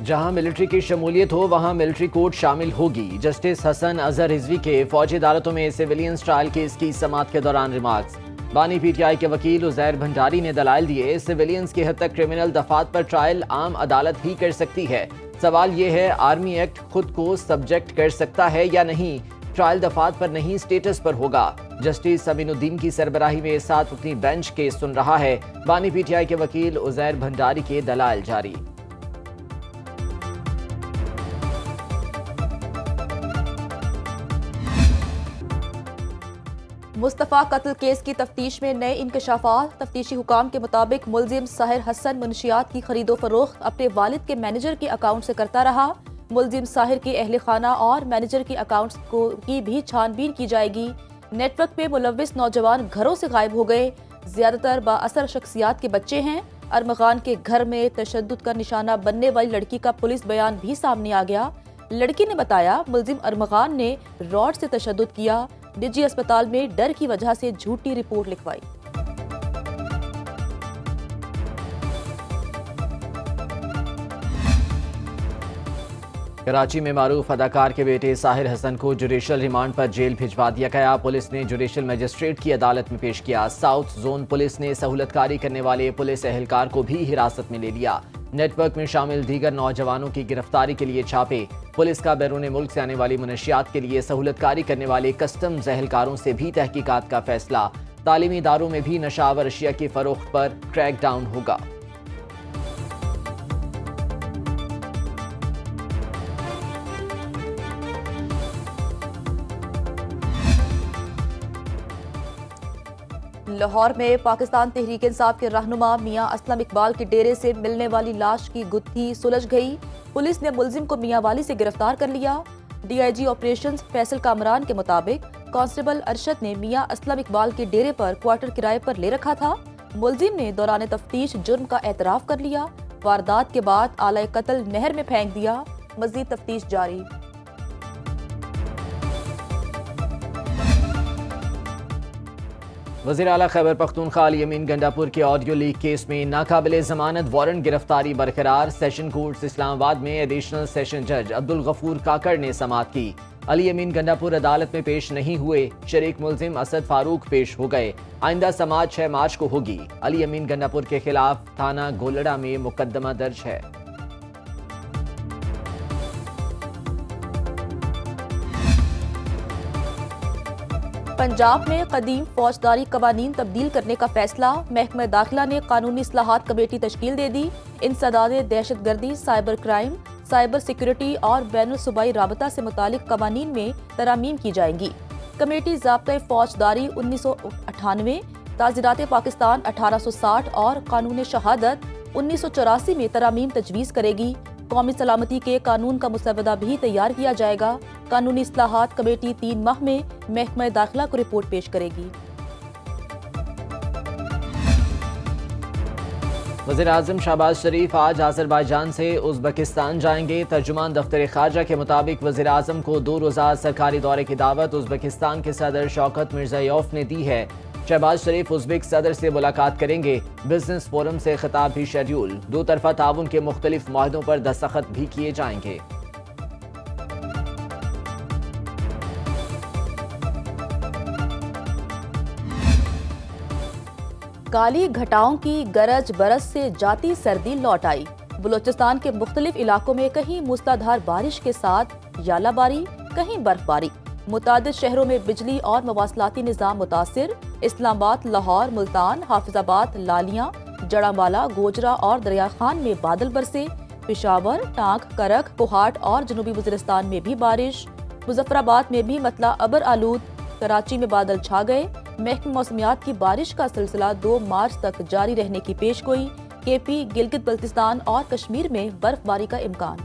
جہاں ملٹری کی شمولیت ہو وہاں ملٹری کورٹ شامل ہوگی، جسٹس حسن اظہر رضوی کے فوجی عدالتوں میں سیویلینز ٹرائل کیس کی سماعت کے دوران ریمارکس۔ بانی پی ٹی آئی کے وکیل عزیر بھنڈاری نے دلائل دیے، سیویلینز کی حد تک کرمنل دفعات پر ٹرائل عام عدالت ہی کر سکتی ہے، سوال یہ ہے آرمی ایکٹ خود کو سبجیکٹ کر سکتا ہے یا نہیں، ٹرائل دفعات پر نہیں سٹیٹس پر ہوگا۔ جسٹس امین الدین کی سربراہی میں 7 رکنی بینچ کیس سن رہا ہے، بانی پی ٹی آئی کے وکیل عزیر بھنڈاری کے دلائل جاری۔ مصطفیٰ قتل کیس کی تفتیش میں نئے انکشافات۔ تفتیشی حکام کے مطابق ملزم ساحر حسن منشیات کی خرید و فروخت اپنے والد کے مینیجر کے اکاؤنٹ سے کرتا رہا۔ ملزم ساحر کے اہل خانہ اور مینیجر کے اکاؤنٹس کی بھی چھان بین کی جائے گی۔ نیٹ ورک میں ملوث نوجوان گھروں سے غائب ہو گئے، زیادہ تر بااثر شخصیات کے بچے ہیں۔ ارمغان کے گھر میں تشدد کا نشانہ بننے والی لڑکی کا پولیس بیان بھی سامنے آ گیا۔ لڑکی نے بتایا ملزم ارمغان نے راڈ سے تشدد کیا، نجی اسپتال میں ڈر کی وجہ سے جھوٹی رپورٹ لکھوائی۔ کراچی میں معروف اداکار کے بیٹے ساحر حسن کو جوڈیشل ریمانڈ پر جیل بھجوا دیا گیا۔ پولیس نے جوڈیشل مجسٹریٹ کی عدالت میں پیش کیا۔ ساؤتھ زون پولیس نے سہولت کاری کرنے والے پولیس اہلکار کو بھی حراست میں لے لیا۔ نیٹ ورک میں شامل دیگر نوجوانوں کی گرفتاری کے لیے چھاپے۔ پولیس کا بیرون ملک سے آنے والی منشیات کے لیے سہولت کاری کرنے والے کسٹمز اہلکاروں سے بھی تحقیقات کا فیصلہ۔ تعلیمی اداروں میں بھی نشہ آور اشیاء کی فروخت پر کریک ڈاؤن ہوگا۔ لاہور میں پاکستان تحریک انصاف کے رہنما میاں اسلم اقبال کے ڈیرے سے ملنے والی لاش کی گتھی سلجھ گئی۔ پولیس نے ملزم کو میاں والی سے گرفتار کر لیا۔ D I G operations Faisal Kamran کے مطابق کانسٹیبل ارشد نے میاں اسلم اقبال کے ڈیرے پر کوارٹر کرائے پر لے رکھا تھا۔ ملزم نے دوران تفتیش جرم کا اعتراف کر لیا۔ واردات کے بعد آلہ قتل نہر میں پھینک دیا۔ مزید تفتیش جاری۔ وزیر اعلیٰ خیبر پختونخوا علی امین گنڈاپور کے آڈیو لیک کیس میں ناقابل ضمانت وارنٹ گرفتاری برقرار۔ سیشن کورٹ اسلام آباد میں ایڈیشنل سیشن جج عبدالغفور کاکڑ نے سماعت کی۔ علی امین گنڈاپور عدالت میں پیش نہیں ہوئے، شریک ملزم اسد فاروق پیش ہو گئے۔ آئندہ سماعت 6 مارچ کو ہوگی۔ علی امین گنڈاپور کے خلاف تھانہ گولڑا میں مقدمہ درج ہے۔ پنجاب میں قدیم فوجداری قوانین تبدیل کرنے کا فیصلہ۔ محکمہ داخلہ نے قانونی اصلاحات کمیٹی تشکیل دے دی۔ انسداد دہشت گردی، سائبر کرائم، سائبر سیکورٹی اور بین الصوبائی رابطہ سے متعلق قوانین میں ترامیم کی جائیں گی۔ کمیٹی ضابطۂ فوجداری 1998، تعزیرات پاکستان 1860 اور قانون شہادت 1984 میں ترامیم تجویز کرے گی۔ قومی سلامتی کے قانون کا مسودہ بھی تیار کیا جائے گا۔ قانونی اصلاحات کمیٹی 3 ماہ میں محکمہ داخلہ کو رپورٹ پیش کرے گی۔ وزیر اعظم شہباز شریف آج آذربائیجان سے ازبکستان جائیں گے۔ ترجمان دفتر خارجہ کے مطابق وزیر اعظم کو 2 روزہ سرکاری دورے کی دعوت ازبکستان کے صدر شوکت مرزیوف نے دی ہے۔ شہباز شریف ازبک صدر سے ملاقات کریں گے۔ بزنس فورم سے خطاب بھی شیڈیول۔ 2 طرفہ تعاون کے مختلف معاہدوں پر دستخط بھی کیے جائیں گے۔ کالی گھٹاؤں کی گرج برس سے جاتی سردی لوٹ آئی۔ بلوچستان کے مختلف علاقوں میں کہیں موسلادھار بارش کے ساتھ ژالہ باری، کہیں برف باری۔ متعدد شہروں میں بجلی اور مواصلاتی نظام متاثر۔ اسلام آباد، لاہور، ملتان، حافظ آباد، لالیاں، جڑامالہ، گوجرا اور دریا خان میں بادل برسے۔ پشاور، ٹانک، کرک، کوہاٹ اور جنوبی وزیرستان میں بھی بارش۔ مظفر آباد میں بھی مطلع ابر آلود۔ کراچی میں بادل چھا گئے۔ محکمہ موسمیات کی بارش کا سلسلہ 2 مارچ تک جاری رہنے کی پیش گوئی۔ کے پی، گلگت بلتستان اور کشمیر میں برف باری کا امکان۔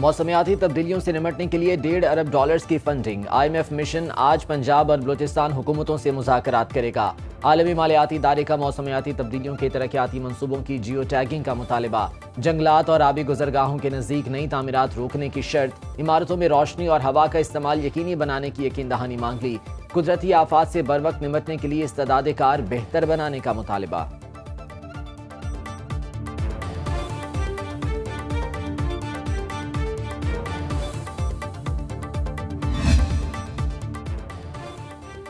موسمیاتی تبدیلیوں سے نمٹنے کے لیے $1.5 ارب کی فنڈنگ۔ IMF مشن آج پنجاب اور بلوچستان حکومتوں سے مذاکرات کرے گا۔ عالمی مالیاتی ادارے کا موسمیاتی تبدیلیوں کے ترقیاتی منصوبوں کی جیو ٹیگنگ کا مطالبہ۔ جنگلات اور آبی گزرگاہوں کے نزدیک نئی تعمیرات روکنے کی شرط۔ عمارتوں میں روشنی اور ہوا کا استعمال یقینی بنانے کی یقین دہانی مانگ لی۔ قدرتی آفات سے بروقت نمٹنے کے لیے استعداد کار بہتر بنانے کا مطالبہ۔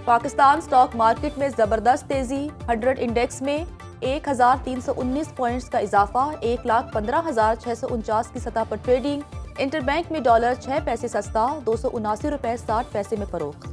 پاکستان سٹاک مارکیٹ میں زبردست تیزی، 100 انڈیکس میں 1319 پوائنٹس کا اضافہ، 1,15,649 کی سطح پر ٹریڈنگ۔ انٹر بینک میں ڈالر 6 پیسے سستا، 279 روپے 60 پیسے میں فروخت۔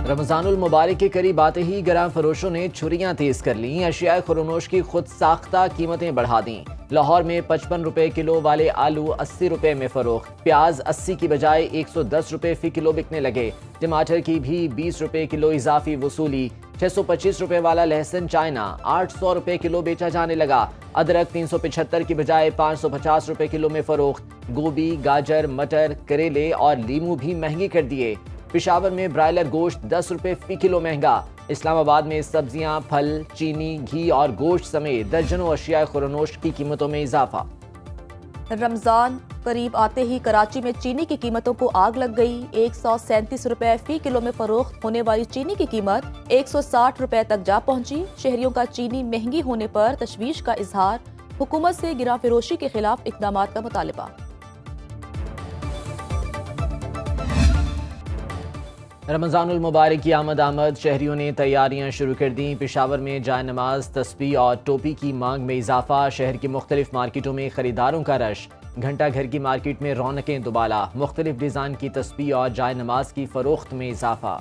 رمضان المبارک کے قریب آتے ہی گراں فروشوں نے چھریاں تیز کر لیں، اشیاء خورنوش کی خود ساختہ قیمتیں بڑھا دیں۔ لاہور میں 55 روپے کلو والے آلو 80 روپے میں فروخت، پیاز 80 کی بجائے 110 روپے فی کلو بکنے لگے، ٹماٹر کی بھی 20 روپے کلو اضافی وصولی، 625 روپے والا لہسن چائنا 800 روپے کلو بیچا جانے لگا، ادرک 375 کی بجائے 550 روپے کلو میں فروخت، گوبھی، گاجر، مٹر، کریلے اور لیموں بھی مہنگے کر دیے۔ پشاور میں برائلر گوشت 10 روپے فی کلو مہنگا، اسلام آباد میں سبزیاں، پھل، چینی، گھی اور گوشت سمیت درجنوں اشیاء خورنوش کی قیمتوں میں اضافہ۔ رمضان قریب آتے ہی کراچی میں چینی کی قیمتوں کو آگ لگ گئی، 137 روپے فی کلو میں فروخت ہونے والی چینی کی قیمت 160 روپے تک جا پہنچی۔ شہریوں کا چینی مہنگی ہونے پر تشویش کا اظہار، حکومت سے گراں فروشی کے خلاف اقدامات کا مطالبہ۔ رمضان المبارک کی آمد شہریوں نے تیاریاں شروع کر دیں۔ پشاور میں جائے نماز، تسبیح اور ٹوپی کی مانگ میں اضافہ، شہر کی مختلف مارکیٹوں میں خریداروں کا رش، گھنٹہ گھر کی مارکیٹ میں رونقیں دوبالا، مختلف ڈیزائن کی تسبیح اور جائے نماز کی فروخت میں اضافہ۔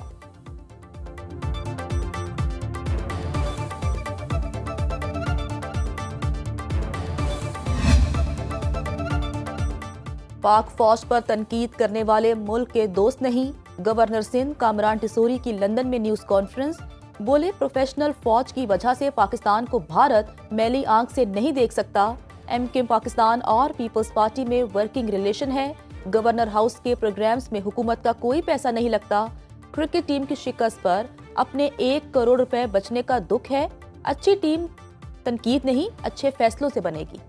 پاک فوج پر تنقید کرنے والے ملک کے دوست نہیں، گورنر سندھ کامران ٹیسوری کی لندن میں نیوز کانفرنس، بولے پروفیشنل فوج کی وجہ سے پاکستان کو بھارت میلی آنکھ سے نہیں دیکھ سکتا، ایم کیو پاکستان اور پیپلز پارٹی میں ورکنگ ریلیشن ہے، گورنر ہاؤس کے پروگرامز میں حکومت کا کوئی پیسہ نہیں لگتا، کرکٹ ٹیم کی شکست پر اپنے 1 کروڑ روپے بچنے کا دکھ ہے، اچھی ٹیم تنقید نہیں اچھے فیصلوں سے بنے گی۔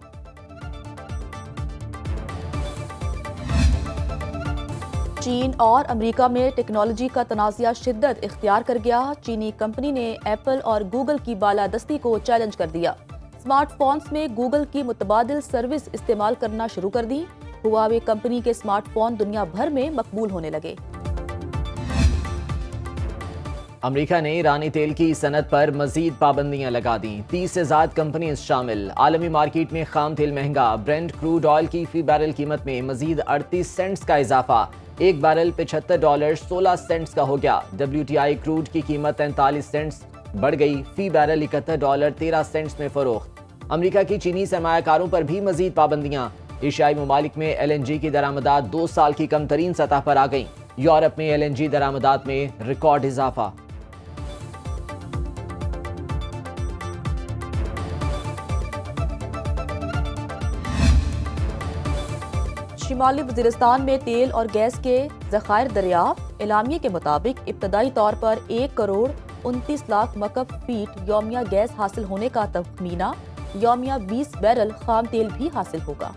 چین اور امریکہ میں ٹیکنالوجی کا تنازعہ شدت اختیار کر گیا، چینی کمپنی نے ایپل اور گوگل کی بالادستی کو چیلنج کر دیا، سمارٹ فونز میں گوگل کی متبادل سروس استعمال کرنا شروع کر دی، ہواوے کمپنی کے سمارٹ فون دنیا بھر میں مقبول ہونے لگے۔ امریکہ نے ایرانی تیل کی صنعت پر مزید پابندیاں لگا دیں، 30 سے زائد کمپنیز شامل، عالمی مارکیٹ میں خام تیل مہنگا، برینٹ کروڈ آئل کی فی بیرل قیمت میں مزید 38 سینٹس کا اضافہ، ایک بیرل $75.16 کا ہو گیا، WTI کروڈ کی قیمت 43 سینٹس بڑھ گئی، فی بیرل $71.13 میں فروخت۔ امریکہ کی چینی سرمایہ کاروں پر بھی مزید پابندیاں، ایشیائی ممالک میں LNG کی درآمدات 2 سال کی کم ترین سطح پر آ گئیں، یورپ میں LNG درآمدات میں ریکارڈ اضافہ۔ شمالی وزیرستان میں تیل اور گیس کے ذخائر دریافت، اعلامیے کے مطابق ابتدائی طور پر 1 کروڑ 29 لاکھ مکعب فیٹ یومیہ گیس حاصل ہونے کا تخمینہ، یومیہ 20 بیرل خام تیل بھی حاصل ہوگا۔